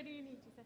What do you need, Giselle?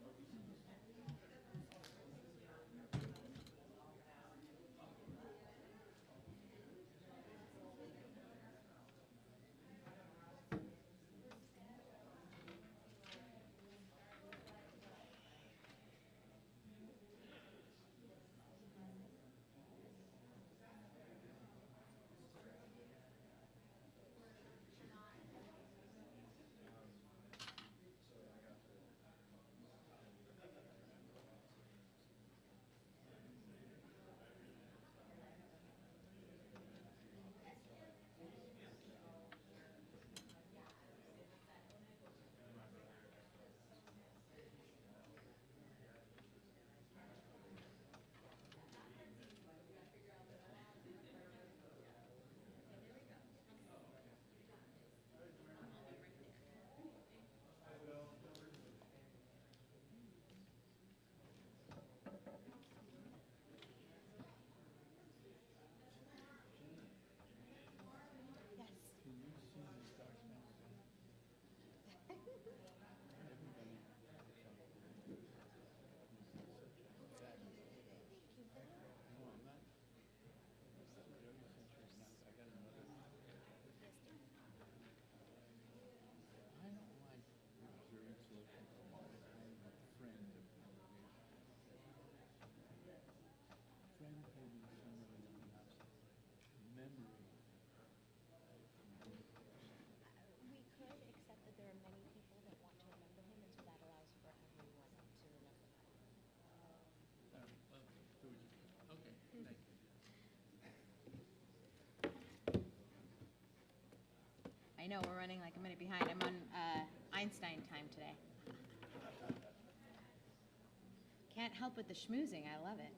I know we're running like a minute behind. I'm on Einstein time today. Can't help with the schmoozing. I love it.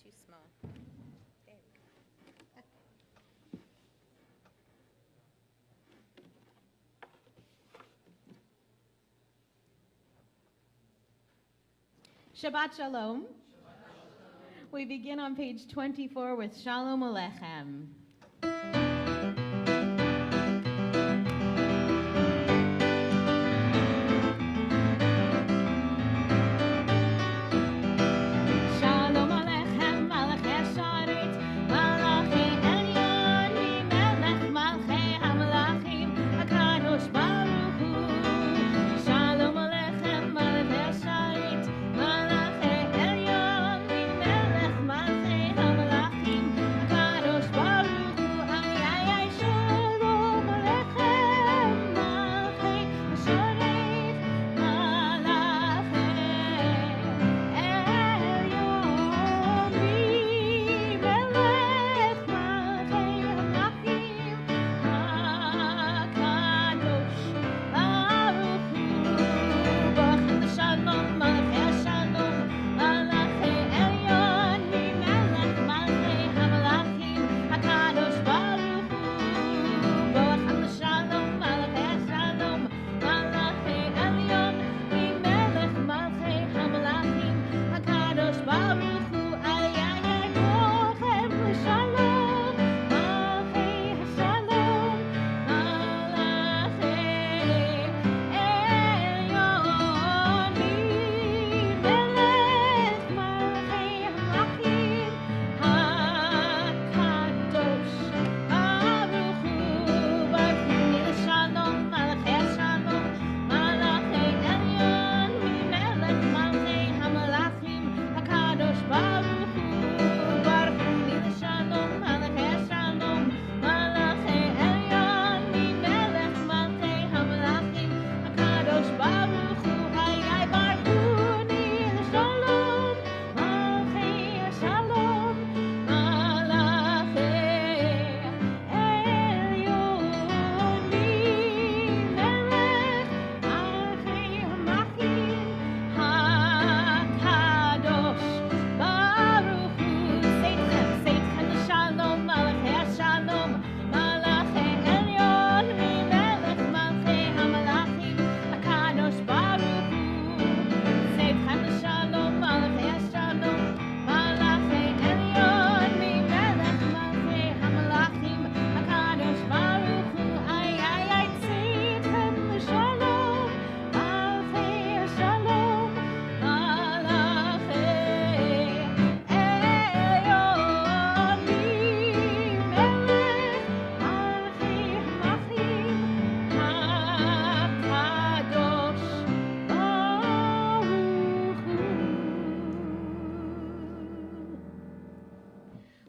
Too small. There we go. Shabbat Shalom. We begin on page 24 with Shalom Aleichem.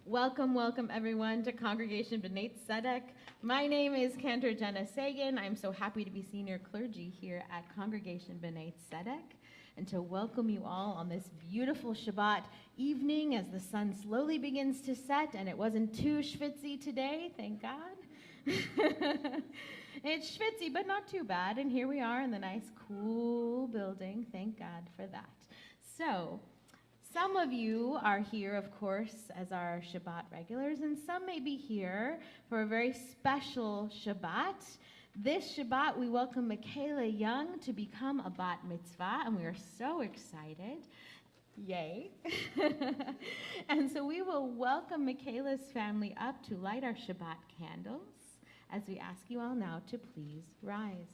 Welcome, welcome everyone to Congregation Bnai Tzedek. My name is Cantor Jenna Sagan. I'm so happy to be senior clergy here at Congregation Bnai Tzedek and to welcome you all on this beautiful Shabbat evening as the sun slowly begins to set, and it wasn't too schwitzy today, thank God. It's schwitzy, but not too bad, and here we are in the nice cool building. Thank God for that. So, some of you are here, of course, as our Shabbat regulars, and some may be here for a very special Shabbat. This Shabbat, we welcome Michaela Young to become a bat mitzvah, and we are so excited. Yay. And so we will welcome Michaela's family up to light our Shabbat candles as we ask you all now to please rise.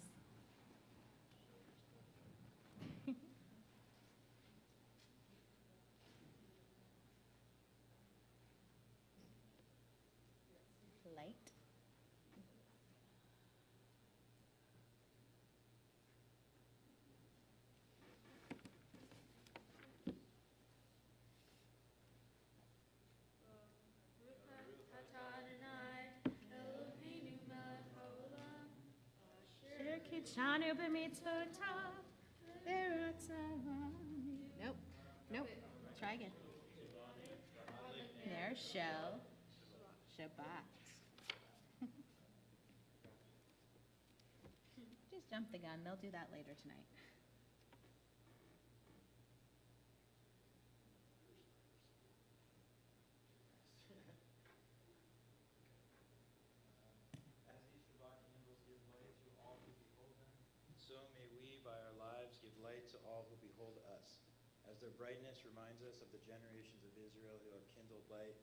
Nope. Try again. There's Shell. Shabbat. Just jump the gun. They'll do that later tonight. Light to all who behold us. As their brightness reminds us of the generations of Israel who have kindled light,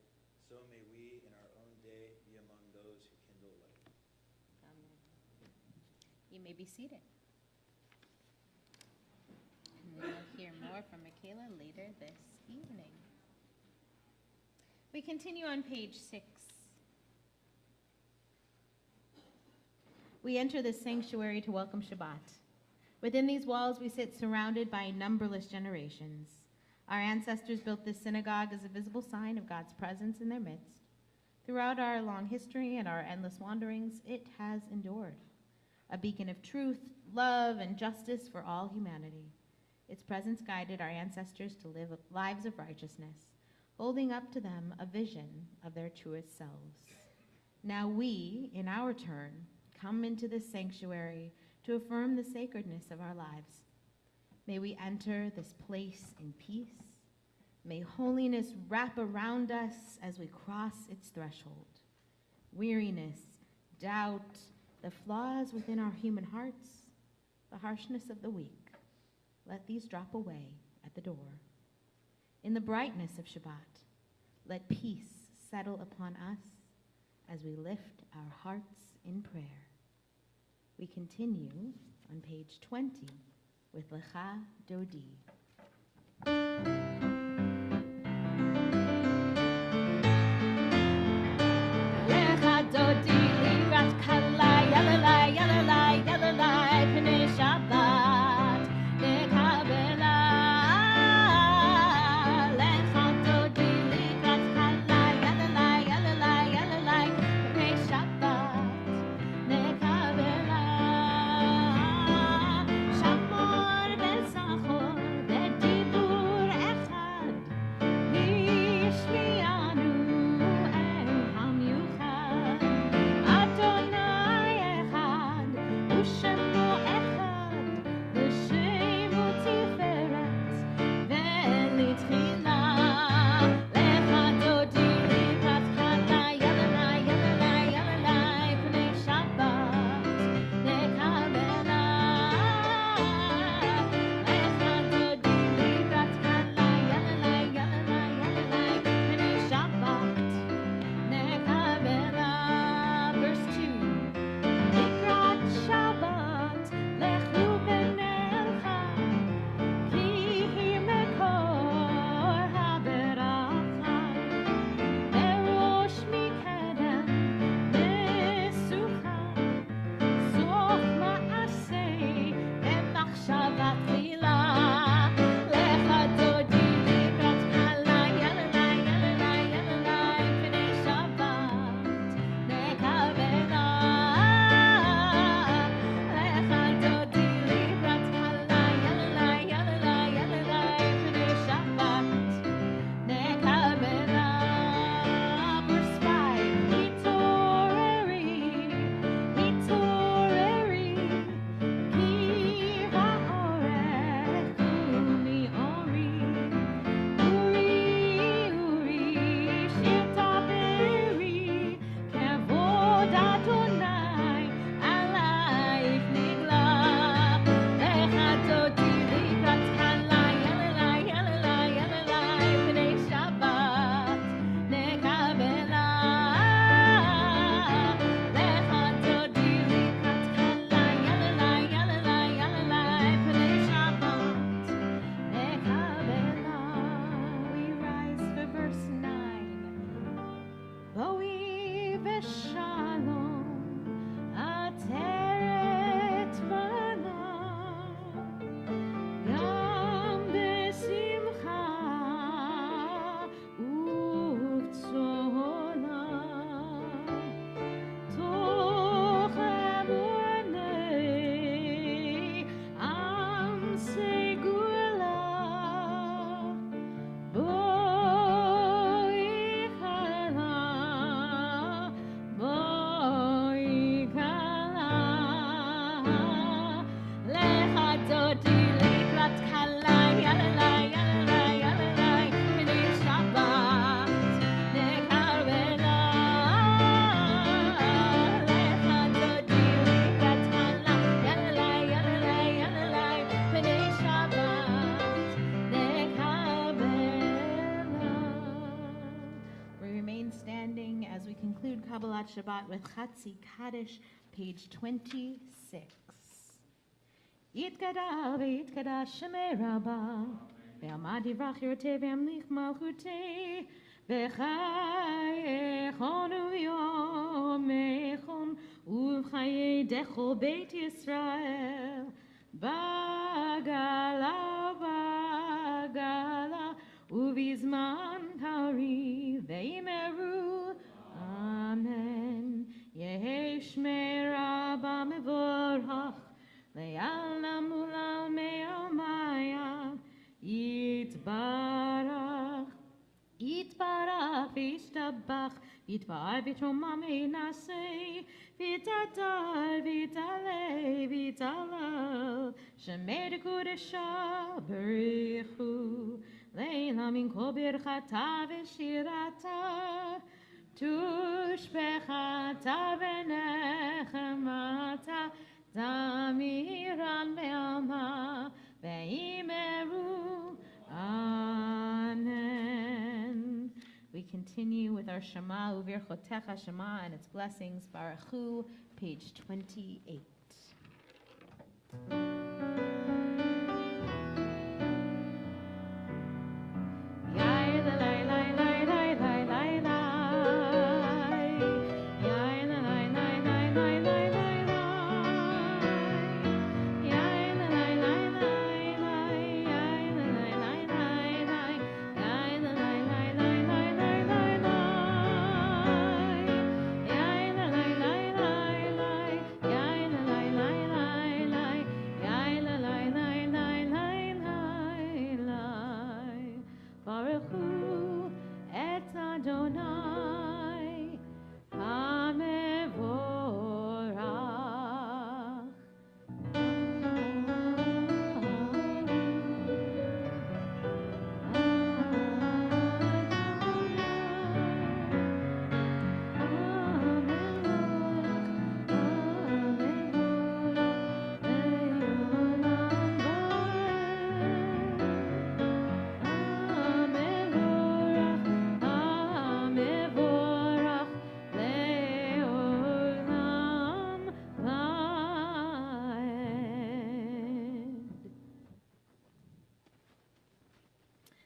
so may we in our own day be among those who kindle light. Amen. You may be seated. And we'll hear more from Michaela later this evening. We continue on page 6. We enter the sanctuary to welcome Shabbat. Within these walls, we sit surrounded by numberless generations. Our ancestors built this synagogue as a visible sign of God's presence in their midst. Throughout our long history and our endless wanderings, it has endured, a beacon of truth, love, and justice for all humanity. Its presence guided our ancestors to live lives of righteousness, holding up to them a vision of their truest selves. Now we, in our turn, come into this sanctuary to affirm the sacredness of our lives. May we enter this place in peace. May holiness wrap around us as we cross its threshold. Weariness, doubt, the flaws within our human hearts, the harshness of the weak, let these drop away at the door. In the brightness of Shabbat, let peace settle upon us as we lift our hearts in prayer. We continue on page 20 with Lecha Dodi. Lecha Dodi, Lirat Kalai, Yalalai, Yalalai, Yalalai, Pnei Shabbat, Lekabela. Lecha Dodi, Lirat Kalai, Yalalai, Yalalai, Yalalai, Pnei Shabbat, Lekabela. Shamor besachor Kabbalat Shabbat with Chatzi Kaddish, page 26. Yitkadal v'yitkadash Shemei Rabbah, ve'amad yivrach yortei ve'amlich malchutei, ve'chayechonu yomechon, u'v'chayedecho Beit Yisrael, bagala, bagala, uvizman kari veimeru, amen. Yehi Shmei Rabbah mevorach, le'ala mulal me'omaya, yitbarach, yitbarach v'yishtabach, yitbar v'tromam einasei, v'tadar v'talei v'talal, Shemei dekudesha b'richu, Leila min kol birchata v'shirata, tushbechata v'nechemata, damiran ve'alma ve'imeru, amen. We continue with our Shema, Uvirchotecha Shema, and its blessings, Baruchu, page 28.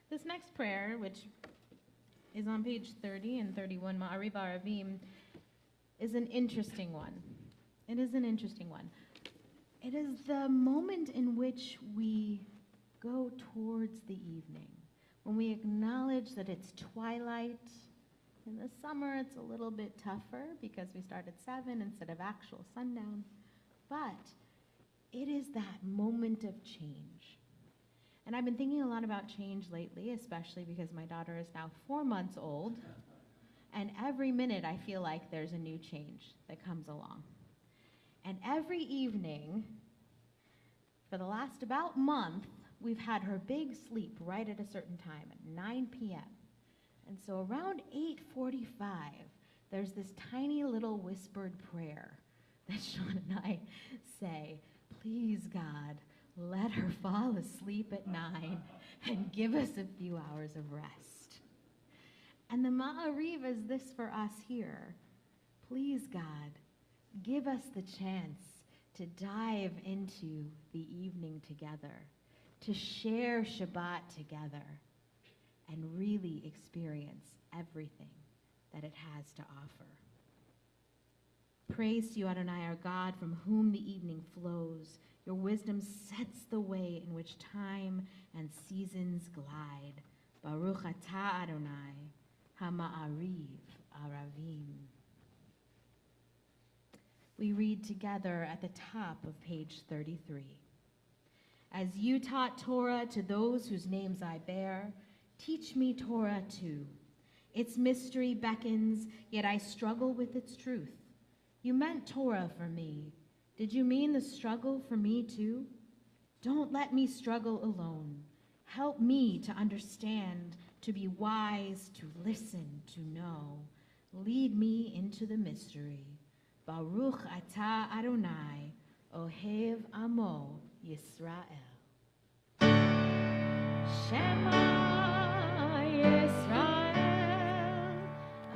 This next prayer, which is on page 30 and 31, Ma'ariv Aravim, is an interesting one. It is an interesting one. It is the moment in which we go towards the evening, when we acknowledge that it's twilight. In the summer, it's a little bit tougher because we start at 7 instead of actual sundown. But it is that moment of change. And I've been thinking a lot about change lately, especially because my daughter is now 4 months old. And every minute I feel like there's a new change that comes along. And every evening, for the last about month, we've had her big sleep right at a certain time, at 9 p.m. And so around 8:45, there's this tiny little whispered prayer that Sean and I say, please, God, let her fall asleep at 9 and give us a few hours of rest. And the Ma'ariv is this for us here. Please, God, give us the chance to dive into the evening together, to share Shabbat together, and really experience everything that it has to offer. Praise to you, Adonai, our God, from whom the evening flows. Your wisdom sets the way in which time and seasons glide. Baruch atah Adonai, ha-ma'ariv aravim. We read together at the top of page 33. As you taught Torah to those whose names I bear, teach me Torah too. Its mystery beckons, yet I struggle with its truth. You meant Torah for me. Did you mean the struggle for me too? Don't let me struggle alone. Help me to understand, to be wise, to listen, to know. Lead me into the mystery. Baruch atah Adonai, Ohev Amo Yisrael. Shema Yisrael,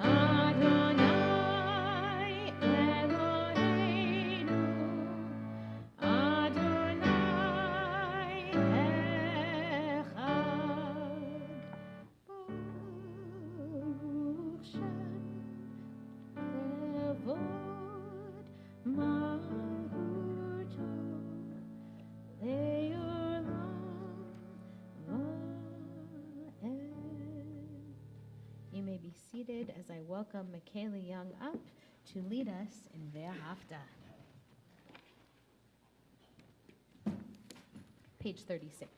Adonai be seated as I welcome Michaela Young up to lead us in Ve'ahavta. Page 36.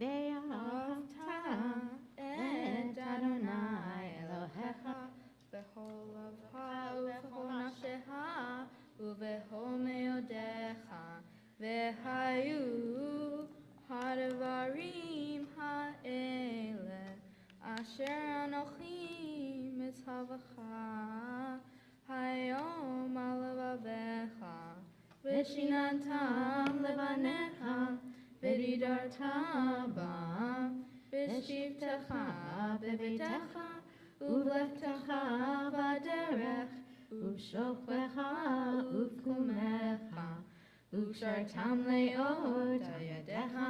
Ve'ahavta et Adonai Elohecha b'chol lavcha u'b'chol nafshecha u'b'chol me'odecha v'hayu ha'devarim ha'ele asher anochi mitzvavcha hayom al levavecha v'shinantam levanecha v'didartam bam v'shivtecha b'beitecha Uvlechtecha v'derech, uv'shoklecha uv'kumecha, uv'shartam le'od ayadecha,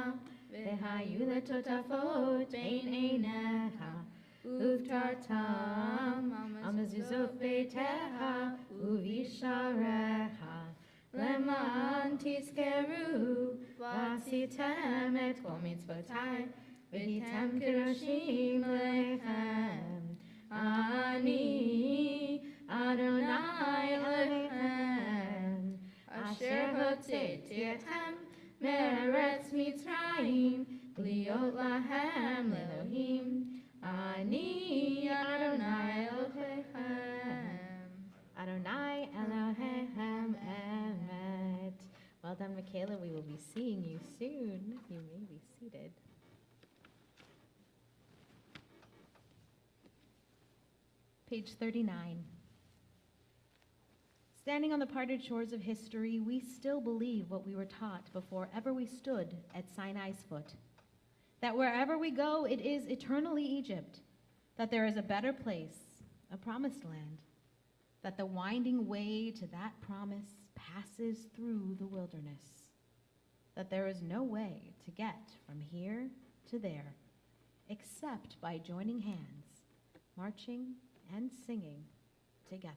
v'hayu letotafot bein einecha, uv'tartam amazuzot beitecha, uv'yisharecha, leman tizkeru, v'asitem et kol mitzvotai, v'hitem kedoshim lechem. Ani Adonai Elohim Asher hotzeti etchem me'eretz Mitzrayim liot lahem Elohim Ani Adonai Elohim. Adonai Elohim Emet. Well done, Michaela. We will be seeing you soon. You may be seated. Page 39. Standing on the parted shores of history, we still believe what we were taught before ever we stood at Sinai's foot. That wherever we go, it is eternally Egypt. That there is a better place, a promised land. That the winding way to that promise passes through the wilderness. That there is no way to get from here to there, except by joining hands, marching and singing together.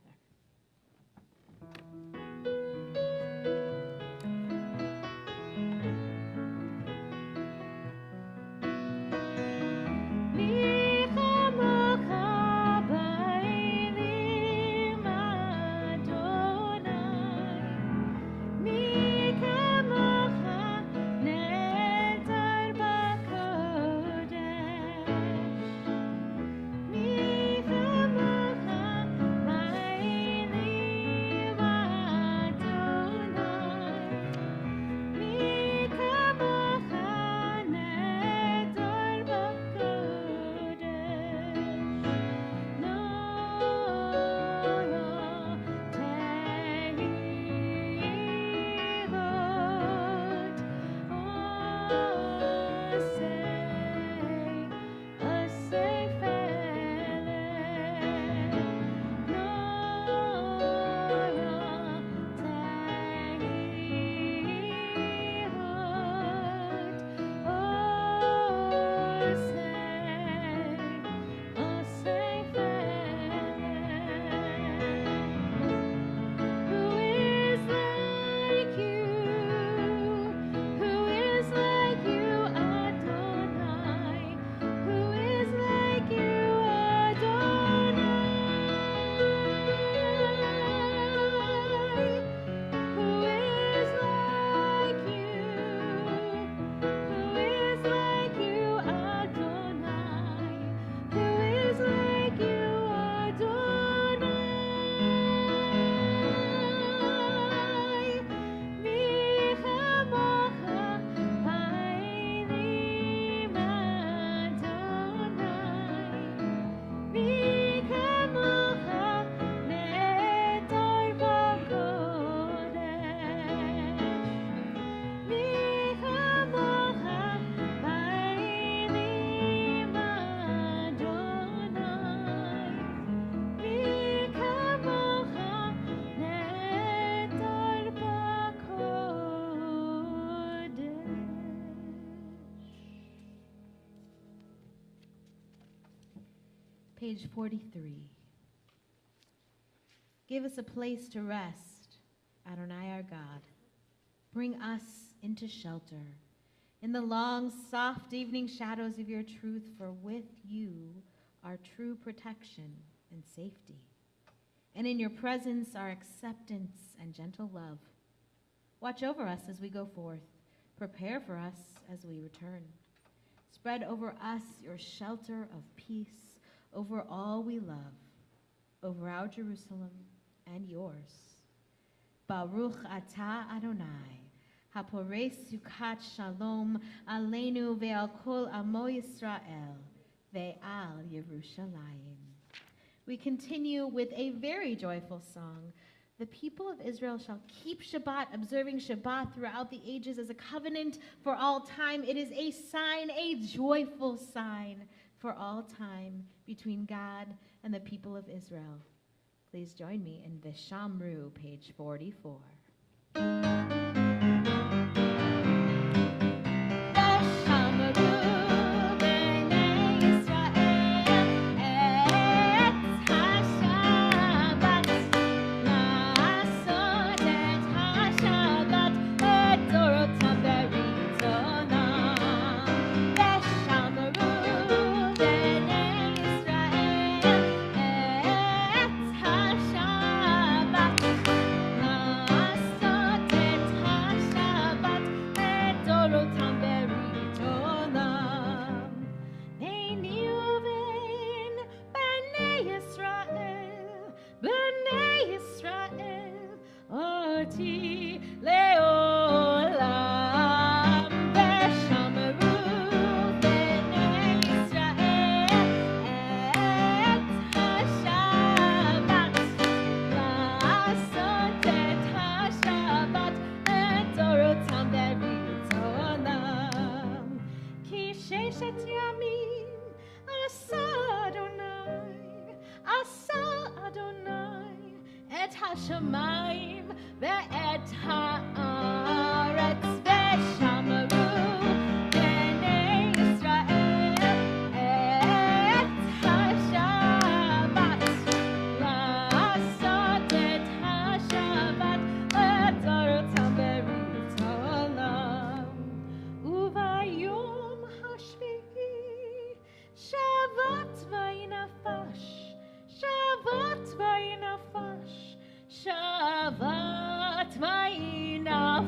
Page 43. Give us a place to rest, Adonai our God. Bring us into shelter in the long, soft evening shadows of your truth, for with you are true protection and safety. And in your presence are acceptance and gentle love. Watch over us as we go forth. Prepare for us as we return. Spread over us your shelter of peace over all we love, over our Jerusalem and yours. Baruch atah Adonai, hapores sukat shalom aleinu ve'al kol amo Yisrael ve'al Yerushalayim. We continue with a very joyful song. The people of Israel shall keep Shabbat, observing Shabbat throughout the ages as a covenant for all time. It is a sign, a joyful sign for all time between God and the people of Israel. Please join me in Vishamru, page 44. השמיים ואת הארץ ושמרו בני ישראל את השבת לעשות את השבת לדורותם ברית עולם וביום השביעי שבת וינפש שבת וינפש Shabbat vayinafash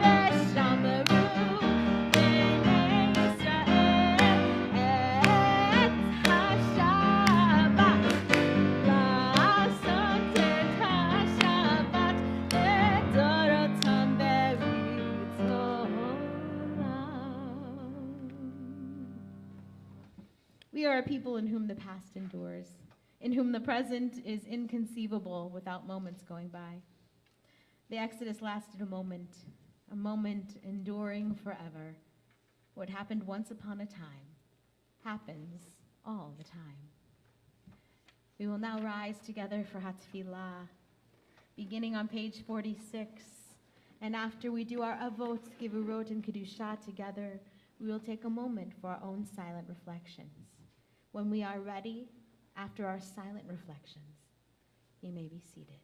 v'shamru b'nei Yisrael et hashabat la'asot et hashabat לדורותם ברית עולם. We are a people in whom the past endures, in whom the present is inconceivable without moments going by. The Exodus lasted a moment enduring forever. What happened once upon a time happens all the time. We will now rise together for Hatfilah, beginning on page 46. And after we do our avot, givurot, and kedusha together, we will take a moment for our own silent reflections. When we are ready, after our silent reflections, you may be seated.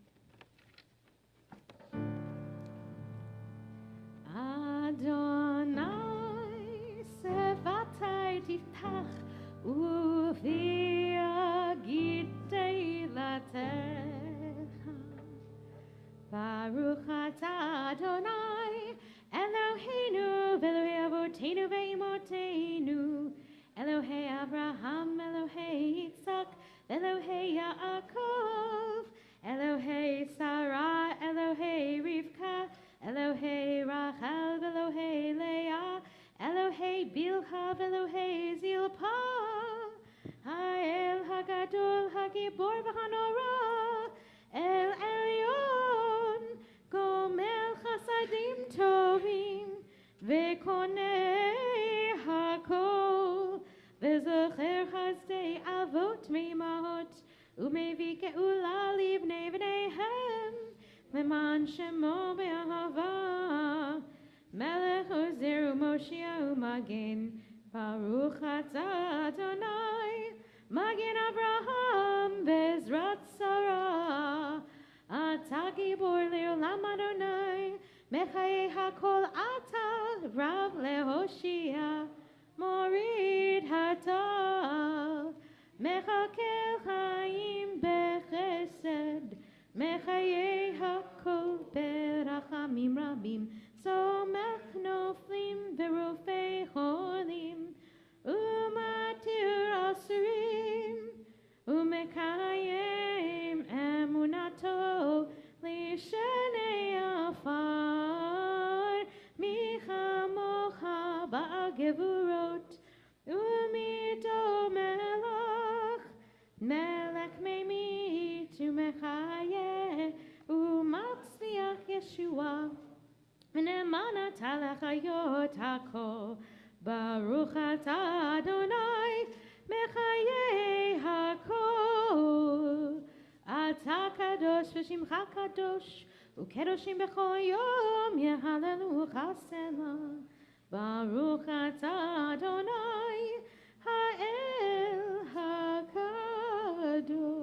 Adonai sevatai tiftach uvi agitei latecha Baruch atah Adonai Eloheinu v'Elohei avoteinu ve'imotenu Elohei Abraham, Elohei Yitzhak, Elohei Yaakov, Elohei Sarah, Elohei Rivka, Elohei Rachel, Elohei Leah, Elohei Bilha, Elohei Zilpah, Ha'el Hagadol, Hagibor v'Hanora, El Elyon, Gomel Chasadim Tovim, V'konei Hakol, V'zocher Chazdei Avot Meimahot, Umevi Geula Livnei V'neihem, Leman Shemo Be'ahava, Melech Ozer U'Moshia U'Magen, Baruch atah Adonai, Magen Avraham, Bezrat Sarah, Atah Gibor Le'olam Adonai, מחיי הכל אתה רב להושיע, מוריד הטל, מחכה חיים בחסד, מחיי הכל ברחמים רבים, סומך נופלים ורופא חולים, ומתיר אסורים, ומקיים אמונתו לשני עפר, מי כמוך בגבורות, ומיתו מלך ממית ומחיה, ומצליח ישועה, ונאמן אתה לחיות הכל, ברוך אתה אדוני מחיי הכל. אתה קדוש ושמך קדוש, וקדושים בכל יום יהללוך סלה. ברוך אתה אדוני האל הקדוש.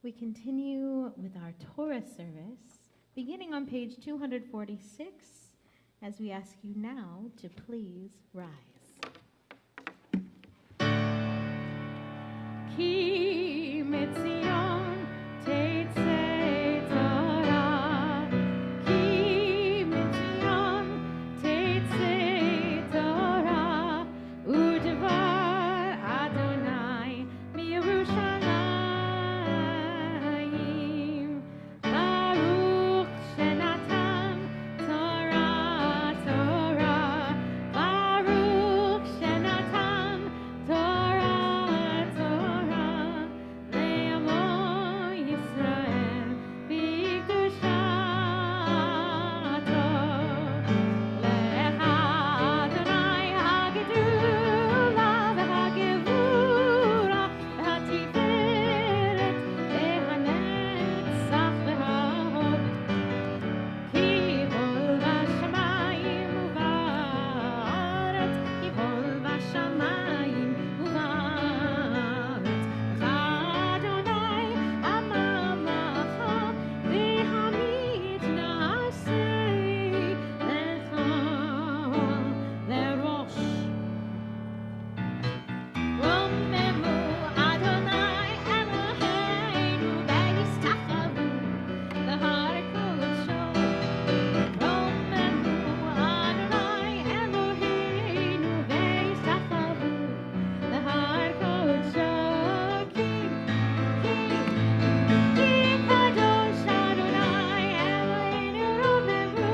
We continue with our Torah service, beginning on page 246, as we ask you now to please rise. Ki mitzion tetzei Torah, ki mitzion tetzei Torah, u'devar Adonai miYerushalayim. Baruch shenatan Torah, Torah, Baruch shenatan Torah, Torah, le'amo Yisrael b'kedushato. Lecha Adonai hagedula v'hagevura v'hatiferet v'hanetzach v'hahod. Ki hol v'shamayim u'va'aretz, ki hol v'shamayim u'va'aretz. Adonai amamacha v'hamid na'aseh lecha lerosh. Romemu Adonai Eloheinu v'yistachavu l'har kodsho. Romemu Adonai Eloheinu v'yistachavu l'har kodsho. Ki kadosh Adonai Eloheinu romemu.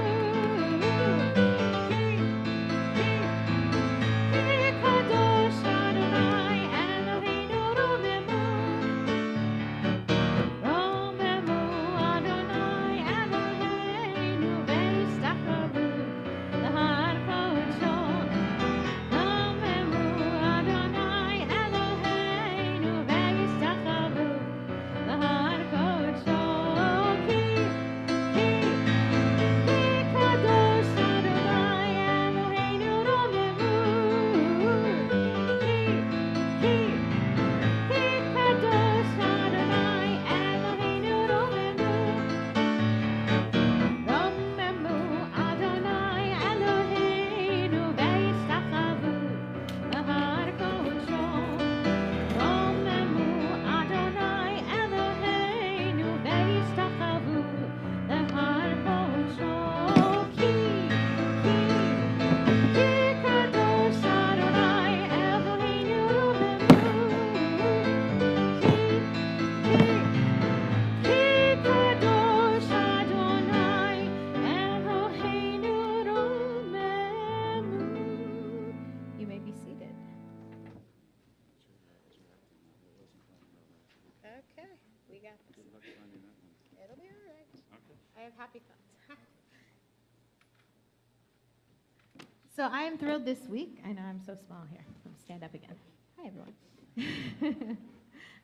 Ki kadosh Adonai Eloheinu romemu. Romemu Adonai Eloheinu v'yistachavu l'har kodsho. Romemu Adonai Eloheinu v'yistachavu l'har kodsho. Ki kadosh Adonai Eloheinu romemu. Ki kadosh Adonai Eloheinu romemu. Romemu Adonai Eloheinu v'yistachavu l'har kodsho. Romemu Adonai Eloheinu v'yistachavu l'har kodsho. Ki kadosh Adonai Eloheinu romemu. Ki kadosh Adonai Eloheinu romemu. You may be seated. Okay, we got this. It'll be all right. I have happy thoughts. So I am thrilled this week. I know I'm so small here. I'll stand up again. Hi, everyone.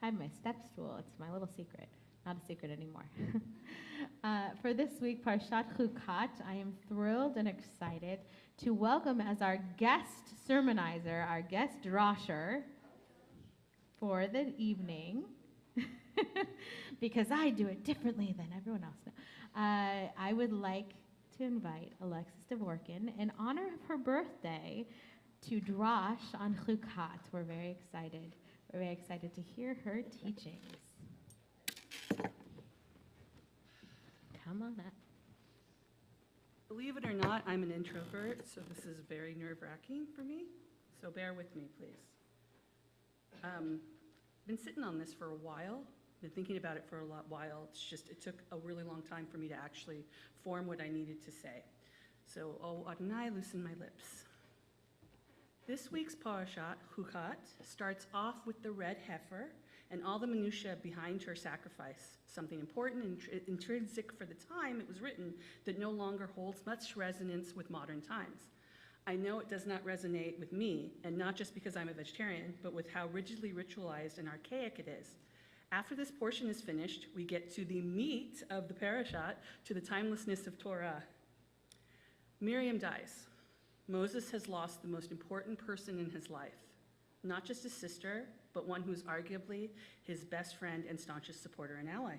I have my step stool. It's my little secret. Not a secret anymore. For this week, Parshat Chukat, I am thrilled and excited to welcome as our guest sermonizer, our guest drasher for the evening, because I do it differently than everyone else. I would like to invite Alexis Dvorkin in honor of her birthday to drash on Chukat. We're very excited. We're very excited to hear her teachings. Come on up. Believe it or not, I'm an introvert, so this is very nerve-wracking for me, so bear with me, please. Been sitting on this for a while, been thinking about it for a while. It took a really long time for me to actually form what I needed to say. So, oh Adonai, loosen my lips. This week's parashat, Chukat, starts off with the red heifer and all the minutiae behind her sacrifice, something important and intrinsic for the time it was written that no longer holds much resonance with modern times. I know it does not resonate with me, and not just because I'm a vegetarian, but with how rigidly ritualized and archaic it is. After this portion is finished, we get to the meat of the parashat, to the timelessness of Torah. Miriam dies. Moses has lost the most important person in his life, not just his sister, but one who is arguably his best friend and staunchest supporter and ally.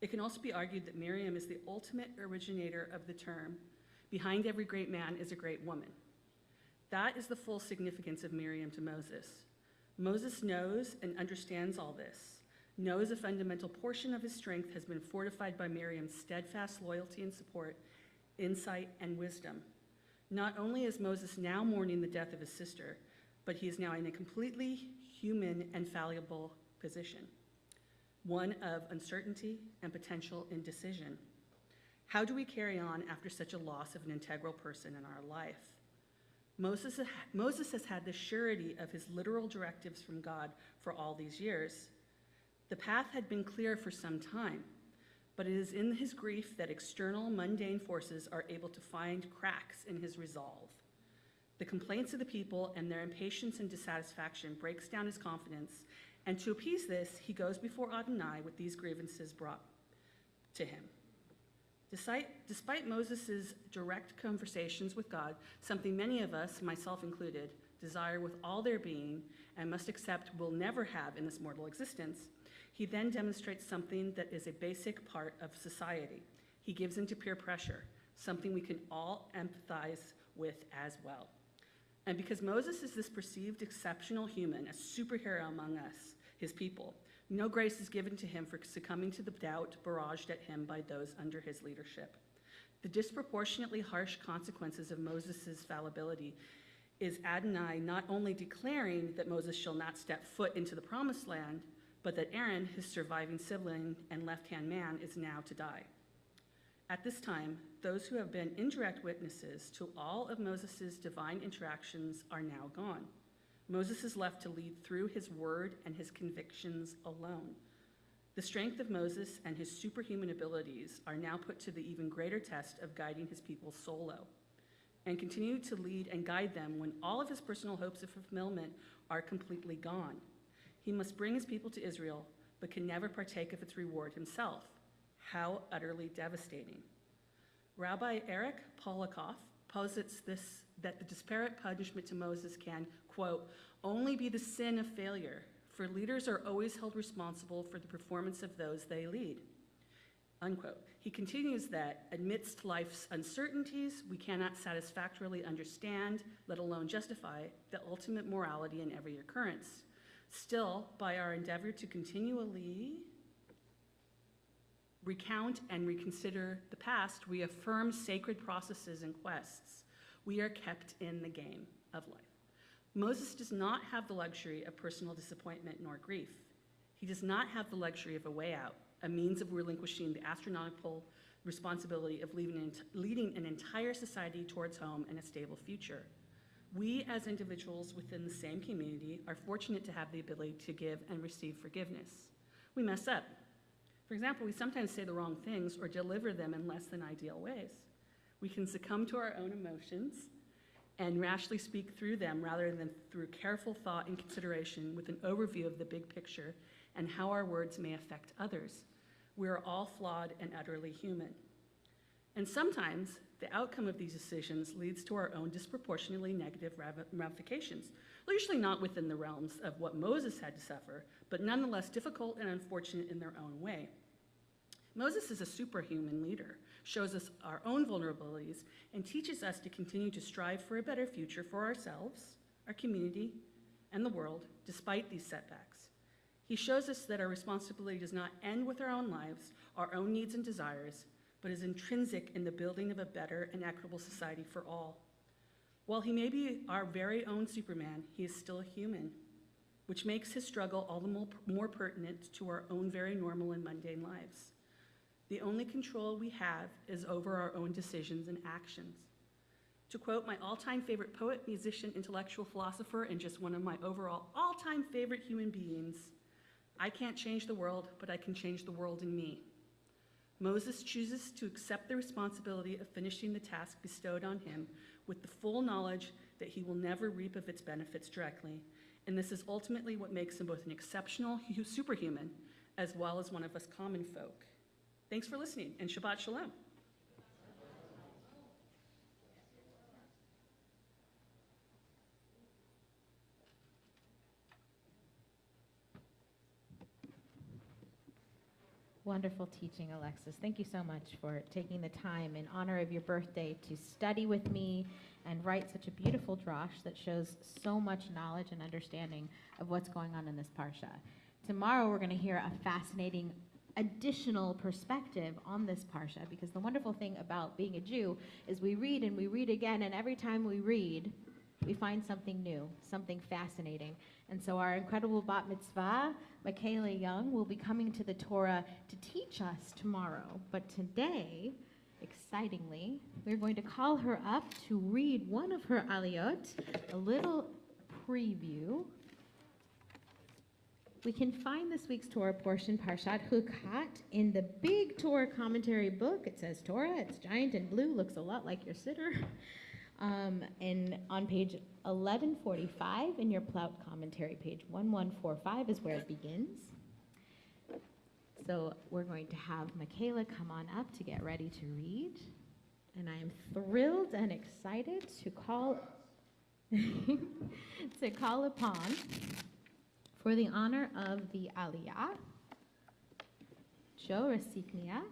It can also be argued that Miriam is the ultimate originator of the term, behind every great man is a great woman. That is the full significance of Miriam to Moses. Moses knows and understands all this, knows a fundamental portion of his strength has been fortified by Miriam's steadfast loyalty and support, insight, and wisdom. Not only is Moses now mourning the death of his sister, but he is now in a completely human and fallible position, one of uncertainty and potential indecision. How do we carry on after such a loss of an integral person in our life? Moses has had the surety of his literal directives from God for all these years. The path had been clear for some time, but it is in his grief that external mundane forces are able to find cracks in his resolve. The complaints of the people and their impatience and dissatisfaction breaks down his confidence, and to appease this, he goes before Adonai with these grievances brought to him. Despite Moses' direct conversations with God, something many of us, myself included, desire with all their being and must accept will never have in this mortal existence, he then demonstrates something that is a basic part of society. He gives into peer pressure, something we can all empathize with as well. And because Moses is this perceived exceptional human, a superhero among us, his people, no grace is given to him for succumbing to the doubt barraged at him by those under his leadership. The disproportionately harsh consequences of Moses' fallibility is Adonai not only declaring that Moses shall not step foot into the promised land, but that Aaron, his surviving sibling and left-hand man, is now to die. At this time, those who have been indirect witnesses to all of Moses' divine interactions are now gone. Moses is left to lead through his word and his convictions alone. The strength of Moses and his superhuman abilities are now put to the even greater test of guiding his people solo, and continue to lead and guide them when all of his personal hopes of fulfillment are completely gone. He must bring his people to Israel, but can never partake of its reward himself. How utterly devastating. Rabbi Eric Polikoff posits that the disparate punishment to Moses can, quote, only be the sin of failure, for leaders are always held responsible for the performance of those they lead, unquote. He continues that amidst life's uncertainties, we cannot satisfactorily understand, let alone justify, the ultimate morality in every occurrence. Still, by our endeavor to continually recount and reconsider the past, we affirm sacred processes and quests. We are kept in the game of life. Moses does not have the luxury of personal disappointment nor grief. He does not have the luxury of a way out, a means of relinquishing the astronomical responsibility of leading an entire society towards home and a stable future. We, as individuals within the same community, are fortunate to have the ability to give and receive forgiveness. We mess up. For example, we sometimes say the wrong things or deliver them in less than ideal ways. We can succumb to our own emotions and rashly speak through them rather than through careful thought and consideration with an overview of the big picture and how our words may affect others. We are all flawed and utterly human. And sometimes the outcome of these decisions leads to our own disproportionately negative ramifications, usually not within the realms of what Moses had to suffer, but nonetheless difficult and unfortunate in their own way. Moses is a superhuman leader, shows us our own vulnerabilities, and teaches us to continue to strive for a better future for ourselves, our community, and the world, despite these setbacks. He shows us that our responsibility does not end with our own lives, our own needs and desires, but is intrinsic in the building of a better and equitable society for all. While he may be our very own Superman, he is still a human, which makes his struggle all the more pertinent to our own very normal and mundane lives. The only control we have is over our own decisions and actions. To quote my all-time favorite poet, musician, intellectual philosopher, and just one of my overall all-time favorite human beings, I can't change the world, but I can change the world in me. Moses chooses to accept the responsibility of finishing the task bestowed on him with the full knowledge that he will never reap of its benefits directly, and this is ultimately what makes him both an exceptional superhuman as well as one of us common folk. Thanks for listening, and Shabbat Shalom. Wonderful teaching, Alexis. Thank you so much for taking the time in honor of your birthday to study with me and write such a beautiful drash that shows so much knowledge and understanding of what's going on in this parsha. Tomorrow we're going to hear a fascinating additional perspective on this parsha, because the wonderful thing about being a Jew is we read and we read again, and every time we read, we find something new, something fascinating. And so our incredible bat mitzvah, Michaela Young, will be coming to the Torah to teach us tomorrow. But today, excitingly, we're going to call her up to read one of her aliyot, a little preview. We can find this week's Torah portion, Parshat Hukat, in the big Torah commentary book. It says Torah, it's giant and blue, looks a lot like your siddur. And on page 1145 in your Plout commentary, page 1145 is where it begins. So we're going to have Michaela come on up to get ready to read. And I am thrilled and excited to call upon, for the honor of the Aliyah, Joe Rasiknia,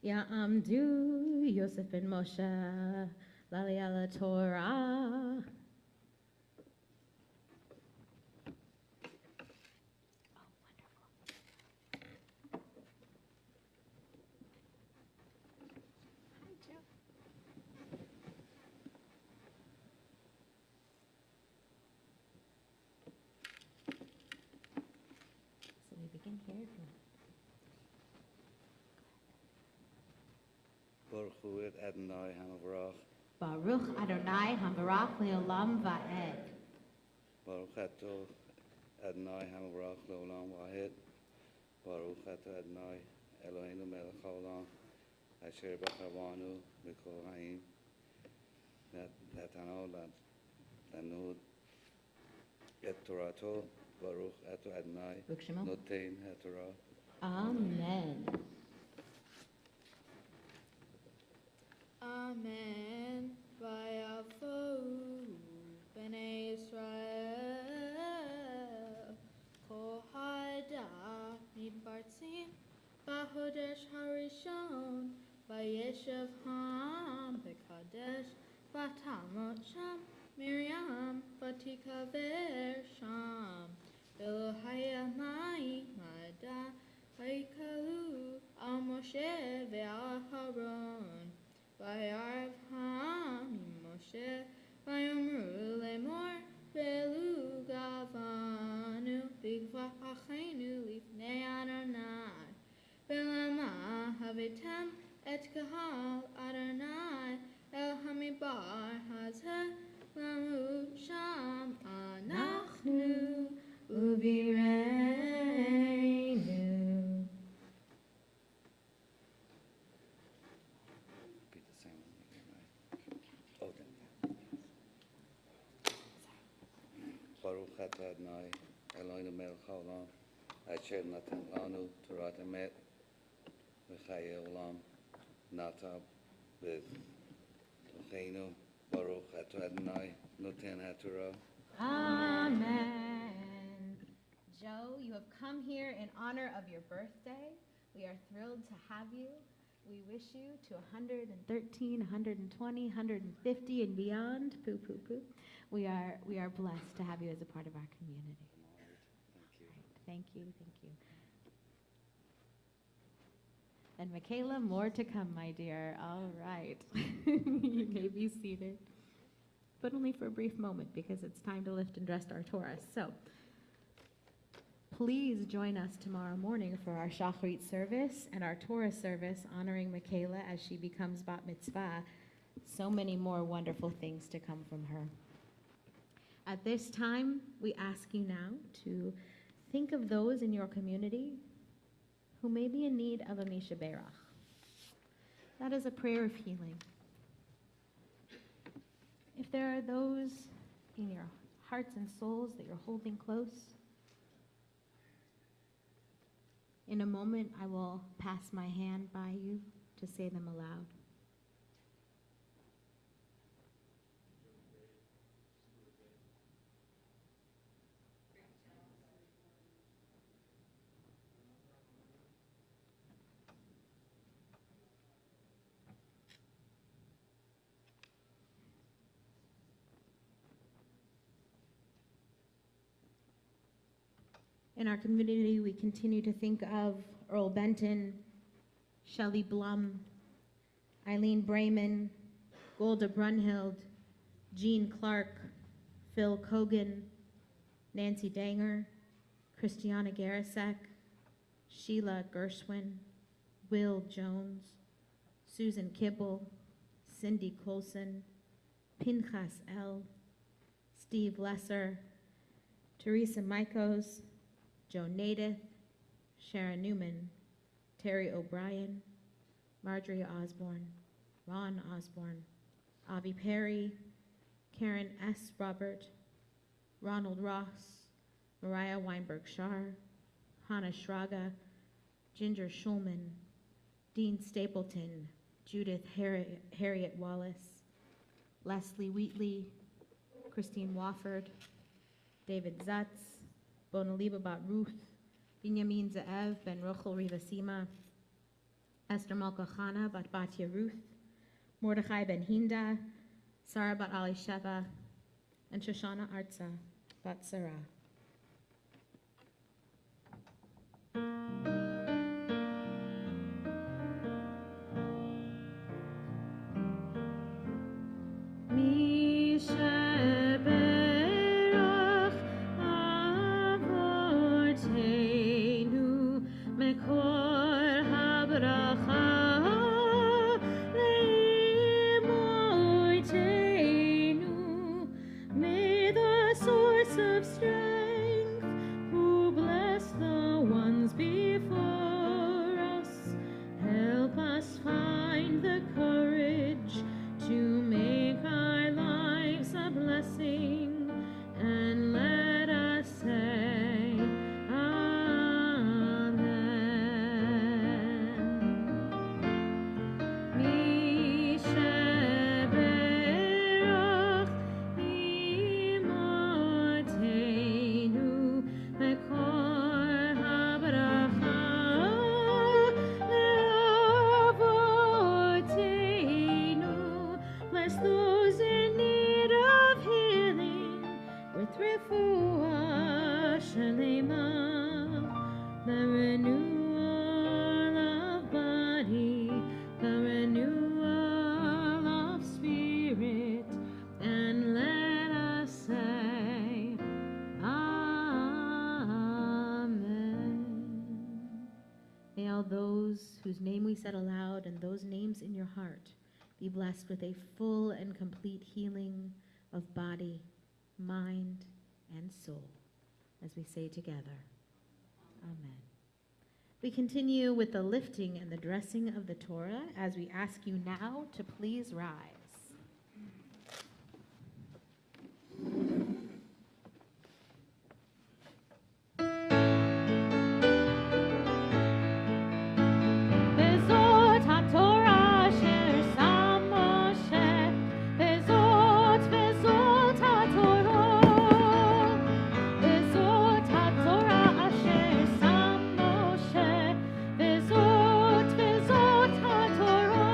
Ya'amdu Yosef and Moshe, Laliyah Torah. Baruch Hu Adonai Hamavarach. Baruch Adonai Hamarach Leolam Va'ed. Baruch Ato Adonai Hamavarach Leolam Va'ed. Baruch Ato Adonai Eloheinu Melech Haolam Asher B'chavanu B'kol Hayim Natano Lanud Et Torato. Baruch Ato Adonai Noten HaTorah. Amen. Amen. Vayavo Bnei Israel Kol Hada Midbartzim Bahodesh Harishon Vayeshev Ham Bekadesh Vatamot Sham Miriam Vatikaver Sham Elohaya Mai Mada Vaikalu Al Moshe Ve'Aharon Vayarv Ham Moshe Vayomru Lemor Velu Gavanu Bigva Achenu Lifnei Adonai Velama Havitem Et Kahal Adonai El Hamibar Hazeh Lamu Sham Anachnu Uvireinu. Be the same one again, right? Oh, then. Baruch Ato Adonai Eloheinu Melech Haolam Asher Natan Lanu Torat Emet V'chayei Olam Nata B'tocheinu. Baruch Ato Adonai Noten HaTorah. Amen. Joe, you have come here in honor of your birthday. We are thrilled to have you. We wish you to 113, 120, 150, and beyond. Poo, poo, poo. We are blessed to have you as a part of our community. Thank you. Thank you. And Michaela, more to come, my dear. All right. You may be seated, but only for a brief moment, because it's time to lift and rest our Torah. So please join us tomorrow morning for our Shacharit service and our Torah service honoring Michaela as she becomes Bat Mitzvah. So many more wonderful things to come from her. At this time, we ask you now to think of those in your community who may be in need of a Misha Berach. That is a prayer of healing. If there are those in your hearts and souls that you're holding close, in a moment I will pass my hand by you to say them aloud. In our community, we continue to think of Earl Benton, Shelley Blum, Eileen Brayman, Golda Brunhild, Jean Clark, Phil Kogan, Nancy Danger, Christiana Garasek, Sheila Gershwin, Will Jones, Susan Kibble, Cindy Colson, Pinchas L., Steve Lesser, Teresa Mikos, Joe Nadith, Sharon Newman, Terry O'Brien, Marjorie Osborne, Ron Osborne, Avi Perry, Karen S. Robert, Ronald Ross, Mariah Weinberg-Schar, Hannah Schraga, Ginger Schulman, Dean Stapleton, Judith Harriet Wallace, Leslie Wheatley, Christine Wofford, David Zutz, Bonaliba Bat Ruth, Binyamin Ze'ev Ben Rochel Rivasima, Esther Malka Chana Bat Batya Ruth, Mordechai Ben Hinda, Sarah Bat Ali Sheva, and Shoshana Artza Bat Sarah. Mi sheberach avoteinu mekor habracha leimoteinu. May the source of strength, who bless the ones before us, help us find the courage to make our lives a blessing, and let us say Amen. Mi sheberach imoteinu mekor habracha leavoteinu. Bless those in need of healing with refuah shalema, the renewal of body, the renewal of spirit, and let us say Amen. May all those whose name we said aloud and those names in your heart be blessed with a full and complete healing of body, mind, and soul, as we say together, Amen. We continue with the lifting and the dressing of the Torah as we ask you now to please rise. Bezot haTorah asher sam Moshe, bezot haTorah, bezot haTorah asher sam Moshe, bezot haTorah.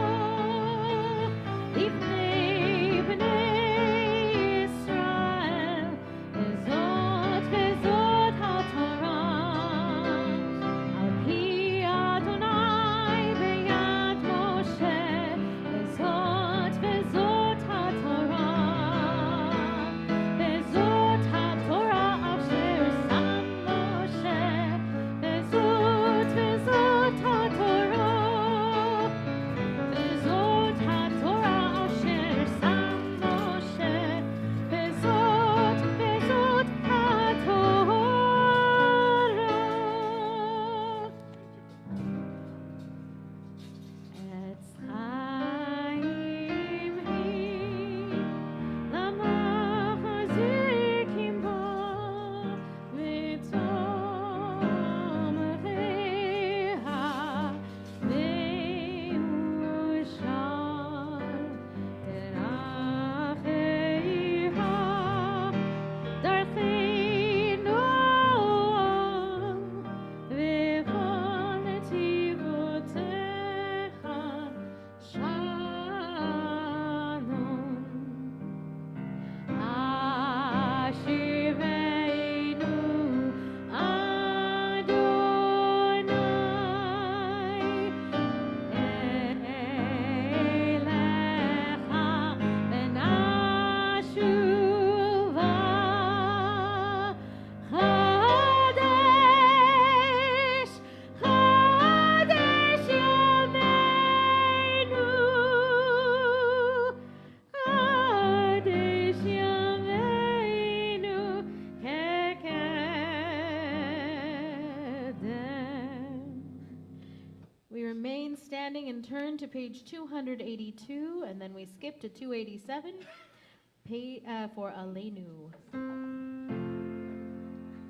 and turn to page 282, and then we skip to 287 for Aleinu.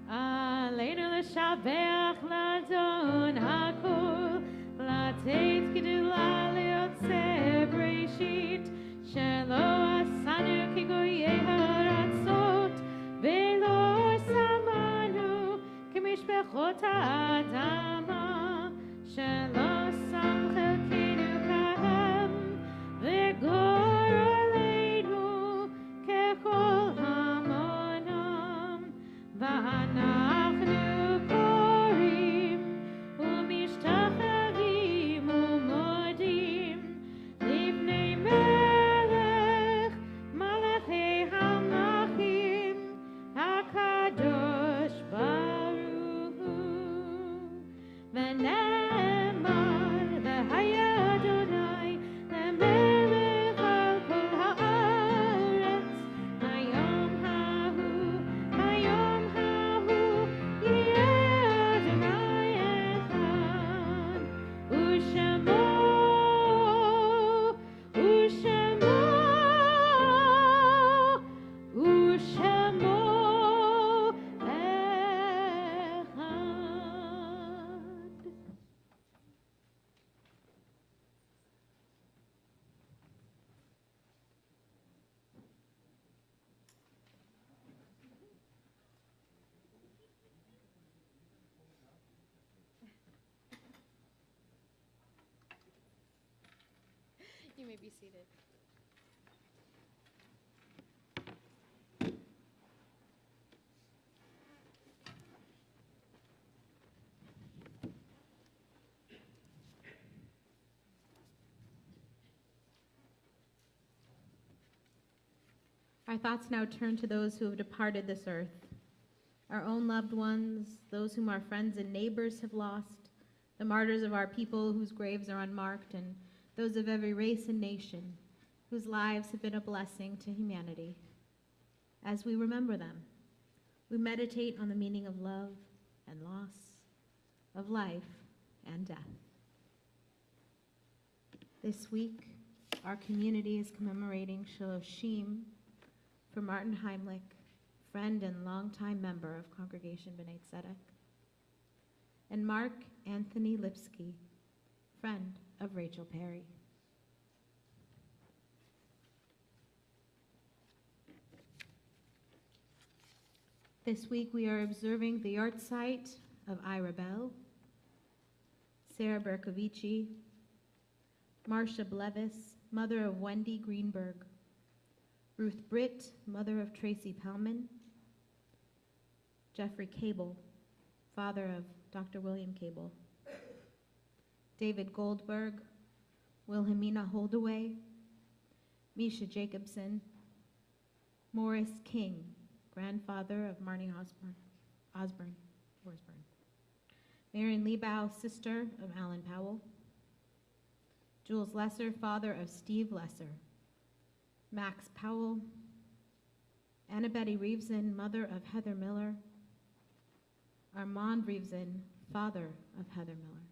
Aleinu l'shabech l'adon hakol, l'ateit gedula liyotzeh breshit, shelo asanu kigoyei haratzot, velo samanu kemishpechot ha'adama, shelo sam chelkenu kahem, v'gor aleinu kechol hamonam, v'anachnu korim umishtachavim umodim livnei melech malachei hamachim hakadosh baruch hu. V'nemar v'haya Adonai lemelech al kol haaretz hayom hahu yeh Adonai echad u'shemo echad. You may be seated. Our thoughts now turn to those who have departed this earth, our own loved ones, those whom our friends and neighbors have lost, the martyrs of our people whose graves are unmarked, and those of every race and nation whose lives have been a blessing to humanity. As we remember them, we meditate on the meaning of love and loss, of life and death. This week, our community is commemorating Shaloshim for Martin Heimlich, friend and longtime member of Congregation Bnai Tzedek, and Mark Anthony Lipsky, friend of Rachel Perry. This week we are observing the yahrzeit of Ira Bell, Sarah Berkovici, Marcia Blevis, mother of Wendy Greenberg, Ruth Britt, mother of Tracy Pellman, Jeffrey Cable, father of Dr. William Cable, David Goldberg, Wilhelmina Holdaway, Misha Jacobson, Morris King, grandfather of Marnie Osborne, Marion Liebau, sister of Alan Powell, Jules Lesser, father of Steve Lesser, Max Powell, Anna Betty Reeveson, mother of Heather Miller, Armand Reeveson, father of Heather Miller,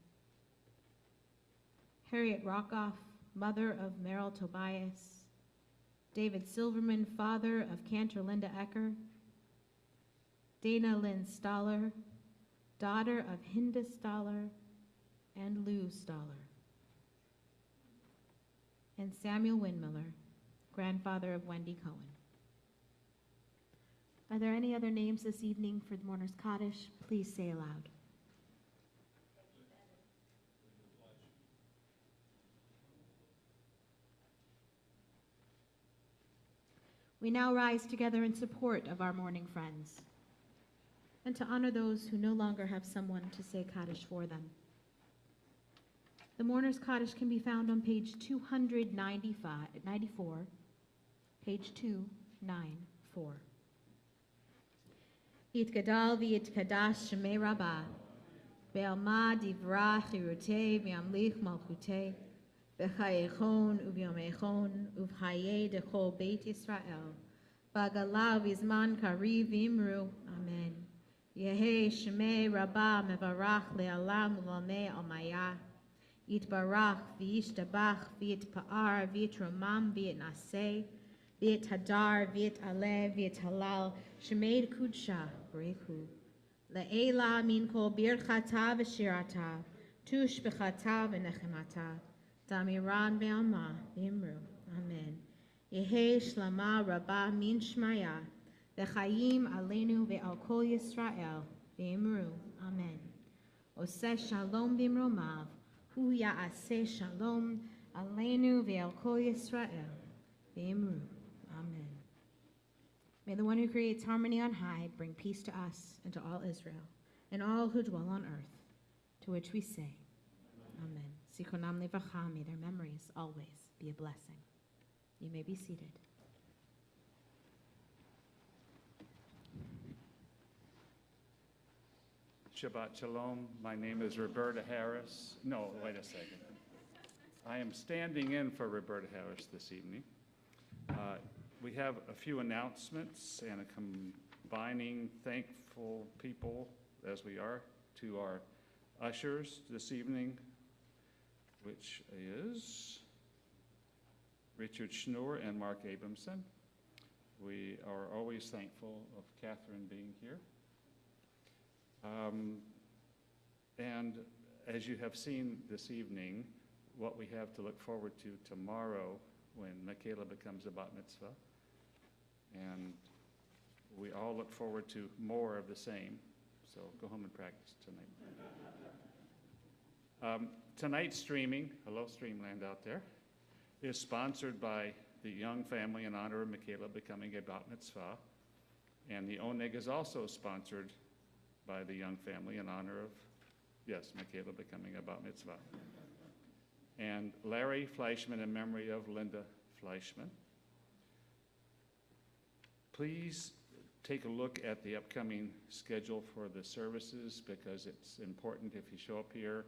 Harriet Rockoff, mother of Merrill Tobias, David Silverman, father of Cantor Linda Ecker, Dana Lynn Stoller, daughter of Hinda Stoller and Lou Stoller, and Samuel Windmiller, grandfather of Wendy Cohen. Are there any other names this evening for the Mourner's Kaddish? Please say aloud. We now rise together in support of our mourning friends and to honor those who no longer have someone to say Kaddish for them. The Mourner's Kaddish can be found on page 294, page 294. Yitgadal v'yitkadash shemei rabbah, be'alma divra chirutei v'yamlich malchutei, v'chayechon u'vyomechon u'v'chayei dechol beit Yisrael, v'agala v'izman kariv v'imru, amen. Yehei shemei rabbah mevarach le'alam u'lamei almayah, Yitbarach, v'yishtabach, v'yitpa'ar, v'yitromam, v'yitnaseh, v'yithadar, v'yitaleh, v'yithalal, shemed kudsha, brechu. Le'ela min kol birchata v'shirata, tush b'chata v'nechemata, damiran ve'alma v'imru. Amen. Yehe shlama rabba min shmaya, v'chayim aleinu ve'al kol Yisrael, v'imru. Amen. Oseh shalom b'imromav, hu ya'aseh shalom aleinu ve'al kol Yisrael, v'imru. Amen. May the one who creates harmony on high bring peace to us and to all Israel and all who dwell on earth, to which we say, Amen. Zichronam levacha, may their memories always be a blessing. You may be seated. Shabbat Shalom. My name is Roberta Harris. No, wait a second. I am standing in for Roberta Harris this evening. We have a few announcements and combining thankful people, as we are, to our ushers this evening, which is Richard Schnur and Mark Abramson. We are always thankful of Catherine being here. And as you have seen this evening, what we have to look forward to tomorrow when Michaela becomes a bat mitzvah. And we all look forward to more of the same. So go home and practice tonight. Tonight's streaming, hello Streamland out there, is sponsored by the Young Family in honor of Michaela becoming a bat mitzvah. And the Oneg is also sponsored by the Young Family in honor of, yes, Michaela becoming a bat mitzvah. And Larry Fleischman in memory of Linda Fleischman. Please take a look at the upcoming schedule for the services, because it's important if you show up here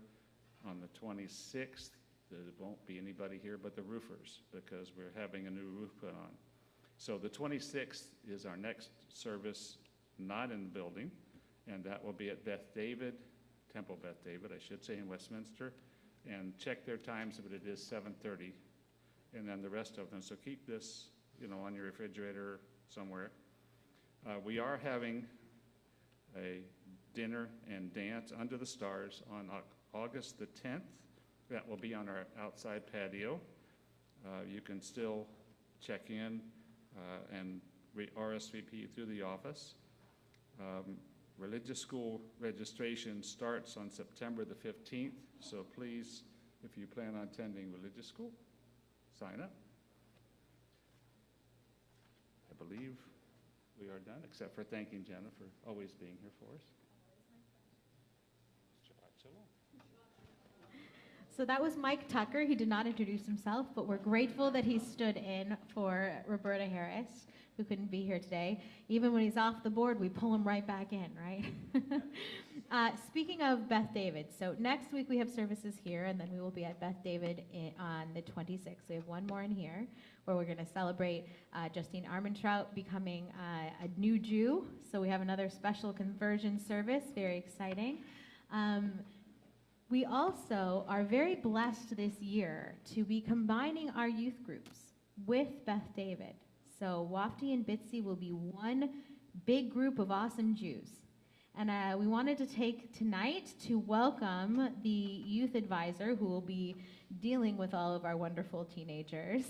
on the 26th, there won't be anybody here but the roofers, because we're having a new roof put on. So the 26th is our next service, not in the building, and that will be at Beth David, Temple Beth David, I should say, in Westminster. And check their times, but it is 7:30, and then the rest of them. So keep this, on your refrigerator somewhere. We are having a dinner and dance under the stars on August the 10th. That will be on our outside patio. You can still check in and RSVP through the office. Religious school registration starts on September the 15th, so please, if you plan on attending religious school, sign up. I believe we are done, except for thanking Jenna for always being here for us. Shabbat Shalom. So that was Mike Tucker. He did not introduce himself, but we're grateful that he stood in for Roberta Harris, who couldn't be here today. Even when he's off the board, we pull him right back in, right? Speaking of Beth David, so next week we have services here, and then we will be at Beth David on the 26th. We have one more in here where we're going to celebrate Justine Armentrout becoming a new Jew. So we have another special conversion service, very exciting. We also are very blessed this year to be combining our youth groups with Beth David. So Wafty and Bitsy will be one big group of awesome Jews. And we wanted to take tonight to welcome the youth advisor who will be dealing with all of our wonderful teenagers,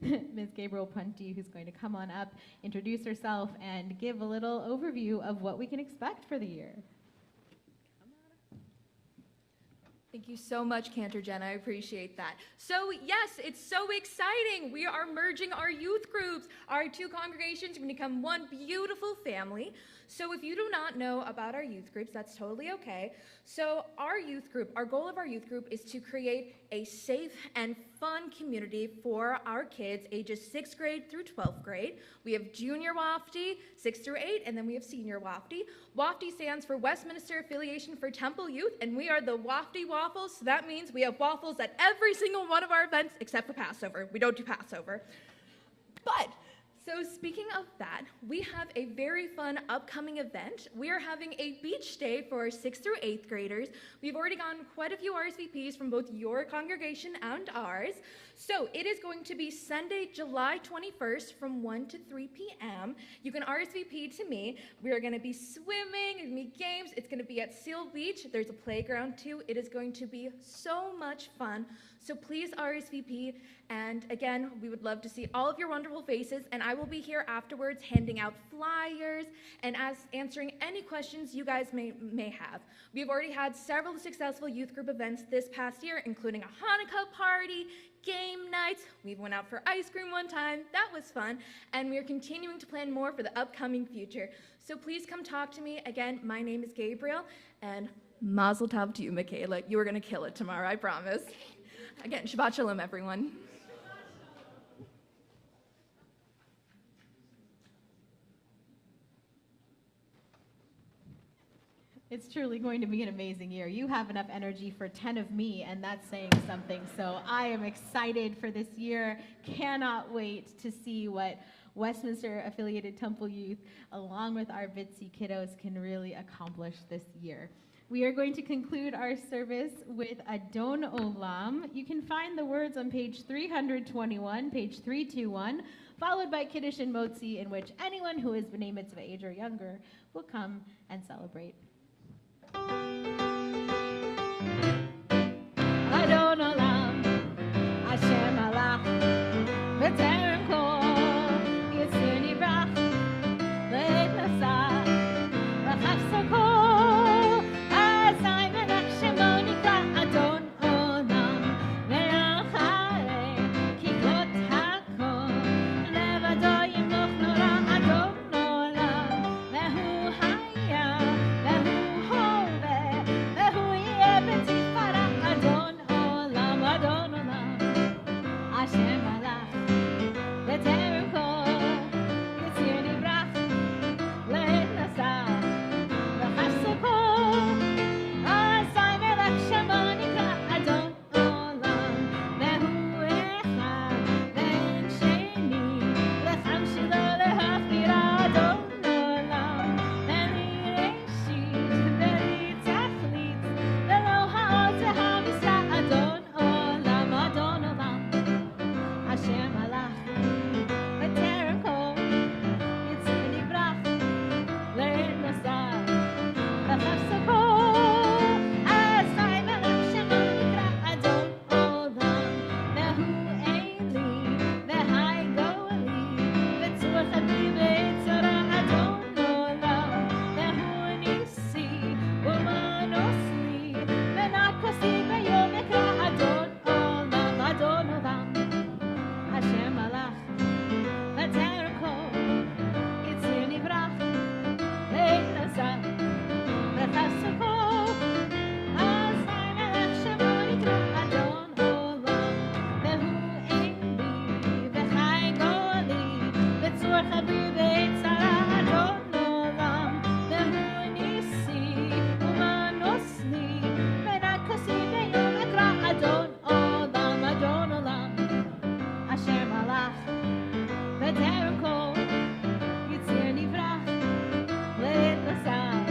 Ms. Gabriel Punty, who's going to come on up, introduce herself, and give a little overview of what we can expect for the year. Thank you so much, Cantor Jen. I appreciate that. So yes, it's so exciting. We are merging our youth groups. Our two congregations are going to become one beautiful family. So if you do not know about our youth groups, that's totally okay. So our youth group, our goal of our youth group is to create a safe and fun community for our kids ages 6th grade through 12th grade. We have junior Wafty, 6 through 8, and then we have senior Wafty. Wafty stands for Westminster Affiliation for Temple Youth, and we are the Wafty Waffles. So that means we have waffles at every single one of our events except for Passover. We don't do Passover. But So speaking of that, we have a very fun upcoming event. We are having a beach day for 6th through 8th graders. We've already gotten quite a few RSVPs from both your congregation and ours. So it is going to be Sunday, July 21st from 1 to 3 p.m. You can RSVP to me. We are going to be swimming, there's going to be games. It's going to be at Seal Beach. There's a playground too. It is going to be so much fun. So please RSVP. And again, we would love to see all of your wonderful faces. And I will be here afterwards handing out flyers and answering any questions you guys may have. We've already had several successful youth group events this past year, including a Hanukkah party, game nights. We went out for ice cream one time. That was fun. And we are continuing to plan more for the upcoming future. So please come talk to me. Again, my name is Gabriel. And Mazel Tov to you, Michaela. You are going to kill it tomorrow, I promise. Again, Shabbat Shalom, everyone. It's truly going to be an amazing year. You have enough energy for 10 of me, and that's saying something. So I am excited for this year. Cannot wait to see what Westminster Affiliated Temple Youth, along with our Bitsy kiddos, can really accomplish this year. We are going to conclude our service with Adon Olam. You can find the words on page 321, page 321, followed by Kiddush and Motzi, in which anyone who is B'nai Mitzvah age or younger will come and celebrate. Adon Olam, Hashem Alach, B'terem Kol, Yitzir Nivrach, Le'et Nasach, V'chaf Sokol, Azai Melech Shemo Nikra, Adon Olam, Ve'acharei, Kiklot HaKol, Levado Yimloch Nora, Adon Olam, Ve'hu Haya, Ve'hu Hoveh, Ve'hu Yeh B'tifara, Adon Olam, Adon Olam, Hashem Alach, B'terem Kol, Yitzir Nivrach, Le'et Nasach, V'chaf Sokol, Azai Melech Shemo Nikra, Adon Olam, Ve'hu Echad, Ve'en Sheni, L'cham Shelo Le'hafira, Adon Olam, Ve'li Reshit, Ve'li Tachlit, Ve'lo Ha'od Ve'ha'misra, Adon Olam, Adon Olam, Hashem Alach, B'terem Kol, Yitzir Nivrach, Le'et Nasach, V'chaf Sokol, Azai Melech Shemo Nikra, Adon Olam, Ve'hu Eli, Ve'hai Goeli, Ve'tzur Chadli Ve'etzara, Adon Olam, Ve'hu Nisi, U'manosli, Ve'nakasi Ve'yom Ekra, Adon Olam, Adon Olam, Hashem Alach, B'terem Kol, Yitzir Nivrach, Le'et Nasach, V'chaf Sokol, Azai Melech Shemo Nikra, Adon Olam, Ve'hu Eli, Ve'chai Goeli, Ve'tzur Chadli Ve'etzara, Adon Olam, Ve'hu Nisi, U'manosli, Ve'nakasi Ve'yom Ekra, Adon Olam, Adon Olam, Hashem Alach, B'terem Kol, Yitzir Nivrach, Le'et Nasach,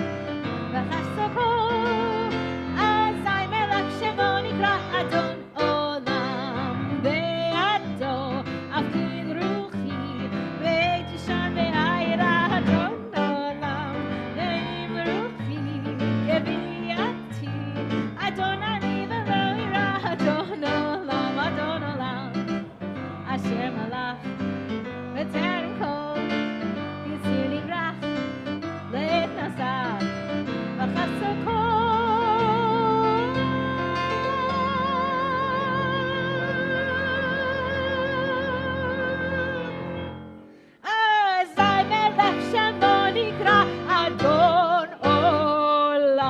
V'chaf Sokol, Azai Melech Shemo Nikra, Adon Olam, Be'ado Afkid Ruchi, Ve'tishan Ve'ayra, Adon Olam, Ve'im Ruchi, Yevi'ati, Adon Ani Ve'lo Ira, Adon Olam, Adon Olam, Hashem Alach, B'terem Kol, Yitzir Nivrach, Le'et Nasach, V'chaf Sokol, Azai Melech Shemo Nikra, Adon Olam.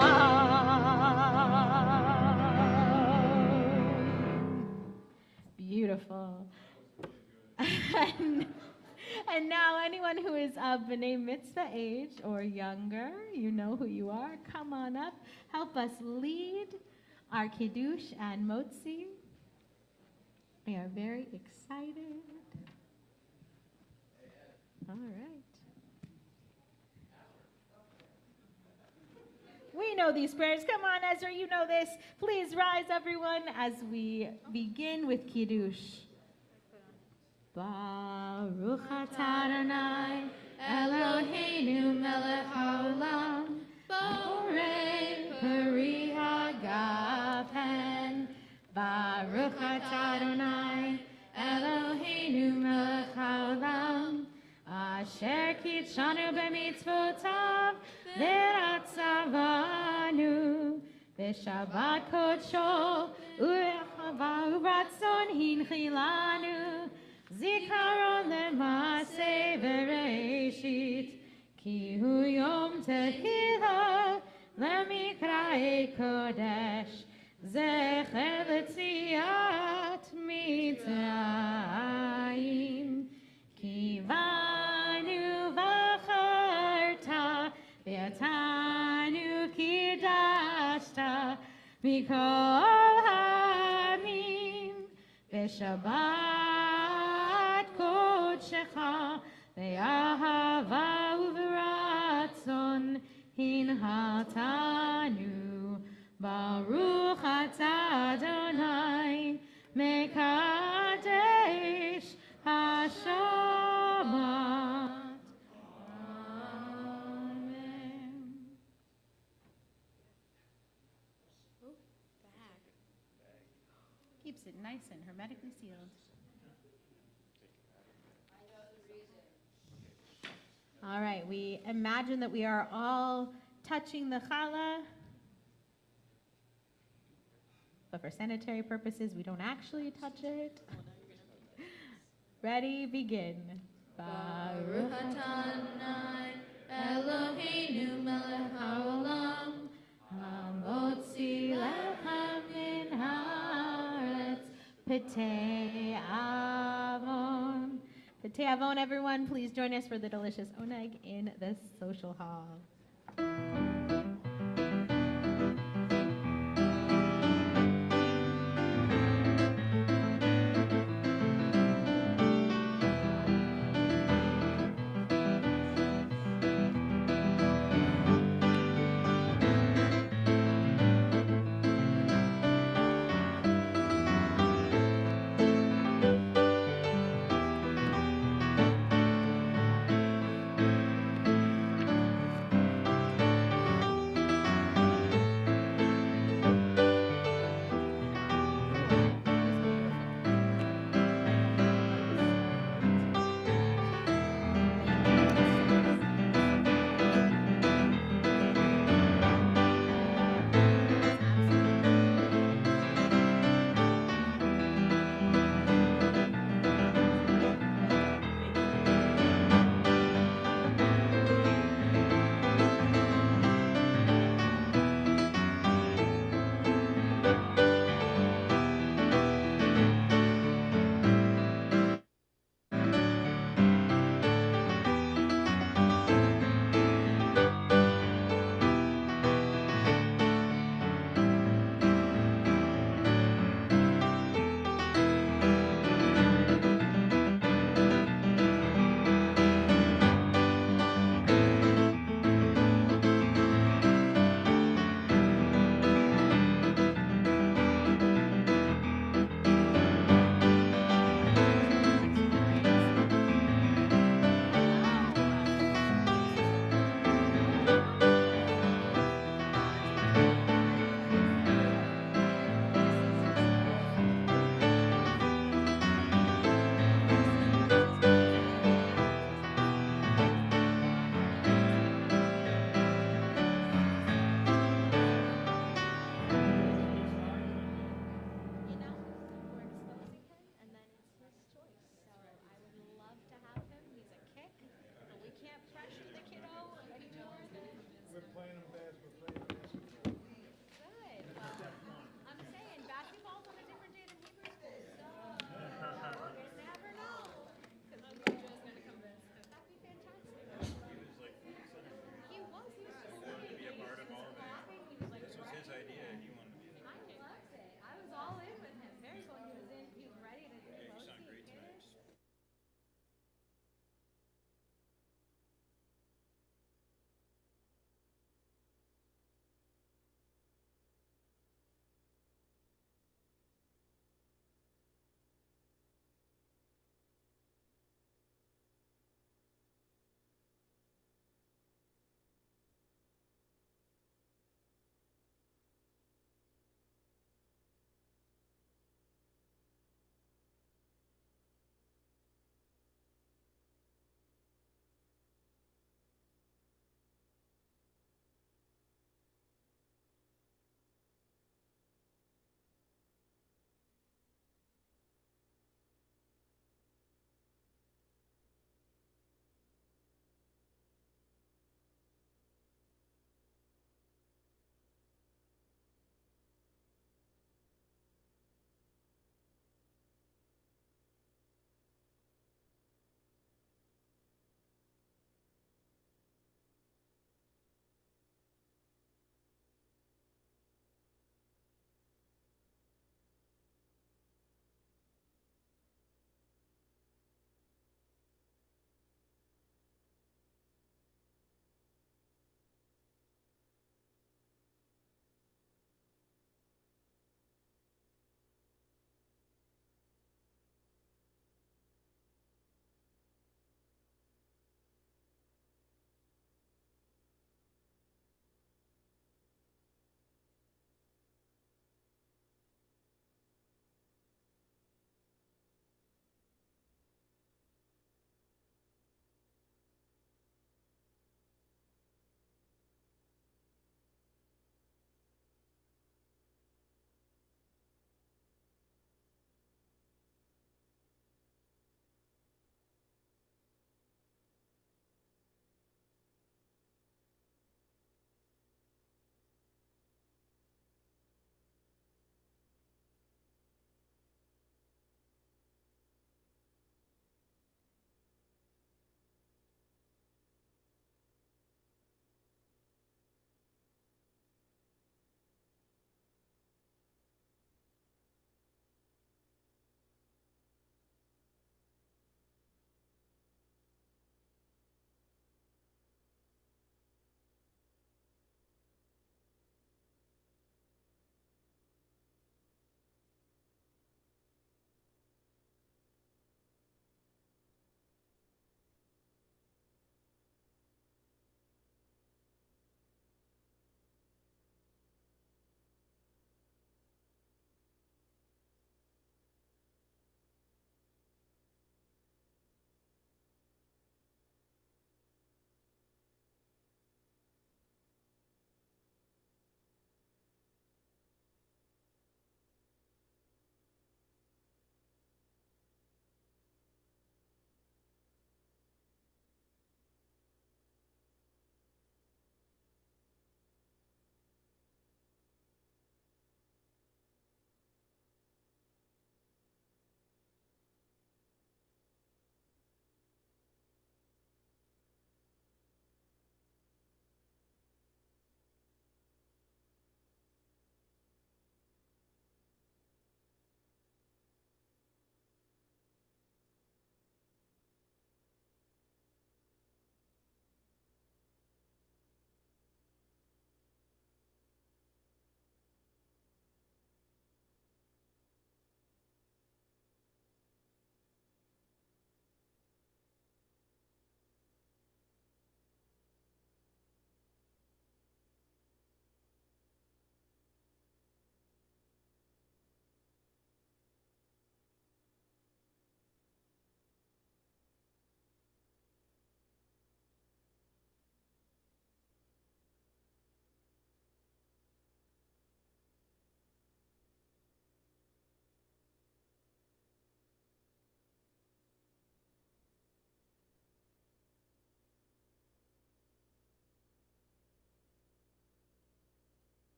Beautiful. And now anyone who is of B'nai Mitzvah age or younger, you know who you are, come on up. Help us lead our Kiddush and Motzi. We are very excited. All right. We know these prayers. Come on, Ezra, you know this. Please rise, everyone, as we begin with Kiddush. Baruch atah Adonai, Eloheinu melech haolam, borei peri hagafen. Baruch atah Adonai, Eloheinu melech haolam, asher kitshanu b'mitzvotav v'ratzavanu b'shabbat kodsho u'rechava u'ratzon hinchilanu zikaron le'maseh v'reishit ki hu yom tehila le'mikra'ei kodesh zecher l'tziat mitzrayim kivanu v'acharta v'yatanu kidashta mikol hamim v'shabbat kodshecha v'yahava uv'ratzon hinhatanu Baruch atah Adonai mekadesh hashamat. Amen. Keeps it nice and hermetically sealed. All right, we imagine that we are all touching the challah. But for sanitary purposes, we don't actually touch it. Ready, begin. Baruch atah Adonai, Eloheinu melech haolam, Hamotzi lechem min haaretz, Petei Avon. Petei Avon, everyone, please join us for the delicious oneg in the social hall.